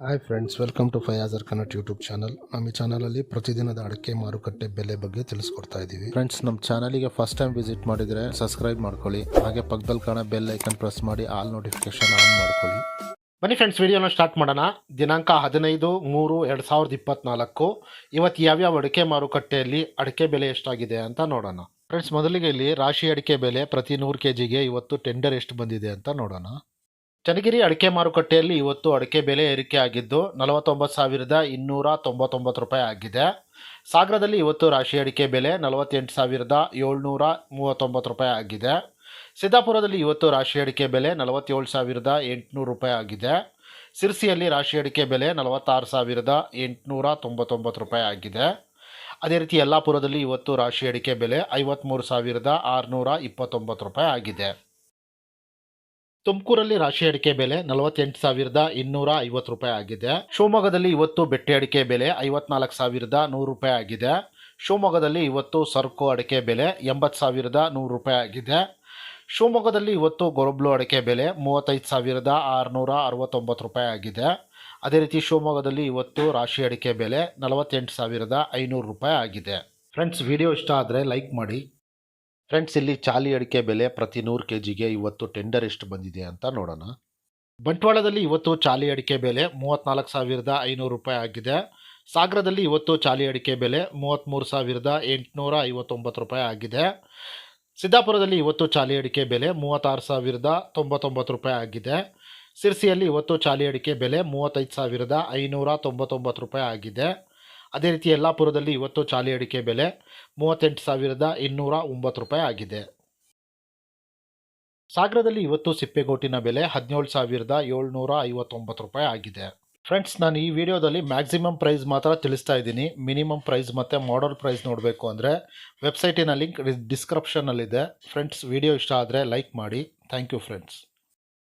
Hi friends, welcome to Fayazar Kannada YouTube channel. ನಮ್ಮ ಈ ಚಾನಲಲ್ಲಿ ಪ್ರತಿದಿನದ ಅಡಿಕೆ ಮಾರುಕಟ್ಟೆ ಬೆಲೆ ಬಗ್ಗೆ ತಿಳಿಸ್ಕೊಡ್ತಾ ಇದ್ದೀವಿ. ಫ್ರೆಂಡ್ಸ್, ನಮ್ಮ ಚಾನಲಿಗೆ ಫಸ್ಟ್ ಟೈಮ್ ವಿಸಿಟ್ ಮಾಡಿದರೆ ಸಬ್ಸ್ಕ್ರೈಬ್ ಮಾಡ್ಕೊಳ್ಳಿ. ಹಾಗೆ ಪಕ್ಕದಲ್ಲಿ ಕಾಣೋ ಬೆಲ್ ಐಕನ್ ಪ್ರೆಸ್ ಮಾಡಿ ಆಲ್ ನೋಟಿಫಿಕೇಶನ್ ಆನ್ ಮಾಡ್ಕೊಳ್ಳಿ. ಬನ್ನಿ ಫ್ರೆಂಡ್ಸ್, ವಿಡಿಯೋನ ಸ್ಟಾರ್ಟ್ ಮಾಡೋಣ. ದಿನಾಂಕ 15/3/2024. ಇವತ್ತು ಯಾವ್ಯಾವ ಅಡಿಕೆ ಮಾರುಕಟ್ಟೆಯಲ್ಲಿ ಅಡಿಕೆ ಬೆಲೆ ಎಷ್ಟಾಗಿದೆ ಅಂತ ನೋಡೋಣ. ಫ್ರೆಂಡ್ಸ್, ಮೊದಲಿಗೆ ಇಲ್ಲಿ ರಾಶಿ ಅಡಿಕೆ ಬೆಲೆ ಪ್ರತಿ 100 kgಗೆ ಇವತ್ತು ಟೆಂಡರ್ ಎಷ್ಟು ಬಂದಿದೆ ಅಂತ ನೋಡೋಣ. ಚನ್ನಗಿರಿ ಅಡಿಕೆ ಮಾರುಕಟ್ಟೆಯಲ್ಲಿ ಇವತ್ತು ಅಡಿಕೆ ಬೆಲೆ ಏರಿಕೆ ಆಗಿದ್ದು 49,299 ರೂಪಾಯಿ ಆಗಿದೆ. ಸಾಗರದಲ್ಲಿ ಇವತ್ತು ರಾಶಿ ಅಡಿಕೆ ಬೆಲೆ 48,739 ರೂಪಾಯಿ ಆಗಿದೆ. ಸಿದ್ದಾಪುರದಲ್ಲಿ ಇವತ್ತು ರಾಶಿ ಅಡಿಕೆ ಬೆಲೆ 47,800 ರೂಪಾಯಿ ಆಗಿದೆ. ಸಿರ್ಸಿಯಲ್ಲಿ ರಾಶಿ ಅಡಿಕೆ ಬೆಲೆ 46,899 ರೂಪಾಯಿ ಆಗಿದೆ. ಅದೇ ರೀತಿ ಯಲ್ಲಾಪುರದಲ್ಲಿ ಇವತ್ತು ರಾಶಿ ಅಡಿಕೆ ಬೆಲೆ 53,629 ರೂಪಾಯಿ ಆಗಿದೆ. ತುಮಕೂರಲ್ಲಿ ರಾಶಿ ಅಡಿಕೆ ಬೆಲೆ 48,250 ರೂಪಾಯಿ ಆಗಿದೆ. ಶಿವಮೊಗ್ಗದಲ್ಲಿ ಇವತ್ತು ಬೆಟ್ಟೆ ಅಡಿಕೆ ಬೆಲೆ 54,100 ರೂಪಾಯಿ ಆಗಿದೆ. ಶಿವಮೊಗ್ಗದಲ್ಲಿ ಇವತ್ತು ಸರ್ಕು ಅಡಿಕೆ ಬೆಲೆ 80,100 ರೂಪಾಯಿ ಆಗಿದೆ. ಶಿವಮೊಗ್ಗದಲ್ಲಿ ಇವತ್ತು ಗೊರಬ್ಲು ಅಡಿಕೆ ಬೆಲೆ 35,669 ರೂಪಾಯಿ ಆಗಿದೆ. ಅದೇ ರೀತಿ ಶಿವಮೊಗ್ಗದಲ್ಲಿ ಇವತ್ತು ರಾಶಿ ಅಡಿಕೆ ಬೆಲೆ 48,500 ರೂಪಾಯಿ ಆಗಿದೆ. ಫ್ರೆಂಡ್ಸ್, ವಿಡಿಯೋ ಇಷ್ಟ ಆದರೆ ಲೈಕ್ ಮಾಡಿ. ಫ್ರೆಂಡ್ಸ್, ಇಲ್ಲಿ ಚಾಲಿ ಅಡಿಕೆ ಬೆಲೆ ಪ್ರತಿ 100 kgಗೆ ಇವತ್ತು ಟೆಂಡರ್ ಎಷ್ಟು ಬಂದಿದೆ ಅಂತ ನೋಡೋಣ. ಬಂಟ್ವಾಳದಲ್ಲಿ ಇವತ್ತು ಚಾಲಿ ಅಡಿಕೆ ಬೆಲೆ 34,500 ರೂಪಾಯಿ ಆಗಿದೆ. ಸಾಗರದಲ್ಲಿ ಇವತ್ತು ಚಾಲಿ ಅಡಿಕೆ ಬೆಲೆ 33,859 ರೂಪಾಯಿ ಆಗಿದೆ. ಸಿದ್ದಾಪುರದಲ್ಲಿ ಇವತ್ತು ಚಾಲಿ ಅಡಿಕೆ ಬೆಲೆ 36,099 ರೂಪಾಯಿ ಆಗಿದೆ. ಸಿರ್ಸಿಯಲ್ಲಿ ಇವತ್ತು ಚಾಲಿ ಅಡಿಕೆ ಬೆಲೆ 35,599 ರೂಪಾಯಿ ಆಗಿದೆ. ಅದೇ ರೀತಿ ಯಲ್ಲಾಪುರದಲ್ಲಿ ಇವತ್ತು ಚಾಲಿ ಅಡಿಕೆ ಬೆಲೆ 38,209 ರೂಪಾಯಿ ಆಗಿದೆ. ಸಾಗರದಲ್ಲಿ ಇವತ್ತು ಸಿಪ್ಪೆಗೋಟಿನ ಬೆಲೆ 17,759 ರೂಪಾಯಿ ಆಗಿದೆ. ಫ್ರೆಂಡ್ಸ್, ನಾನು ಈ ವಿಡಿಯೋದಲ್ಲಿ ಮ್ಯಾಕ್ಸಿಮಮ್ ಪ್ರೈಸ್ ಮಾತ್ರ ತಿಳಿಸ್ತಾ ಇದ್ದೀನಿ. ಮಿನಿಮಮ್ ಪ್ರೈಸ್ ಮತ್ತು ಮಾಡಲ್ ಪ್ರೈಸ್ ನೋಡಬೇಕು ಅಂದರೆ ವೆಬ್ಸೈಟಿನ ಲಿಂಕ್ ಡಿಸ್ಕ್ರಿಪ್ಷನ್ನಲ್ಲಿದೆ. ಫ್ರೆಂಡ್ಸ್, ವಿಡಿಯೋ ಇಷ್ಟ ಆದರೆ ಲೈಕ್ ಮಾಡಿ. Thank you friends.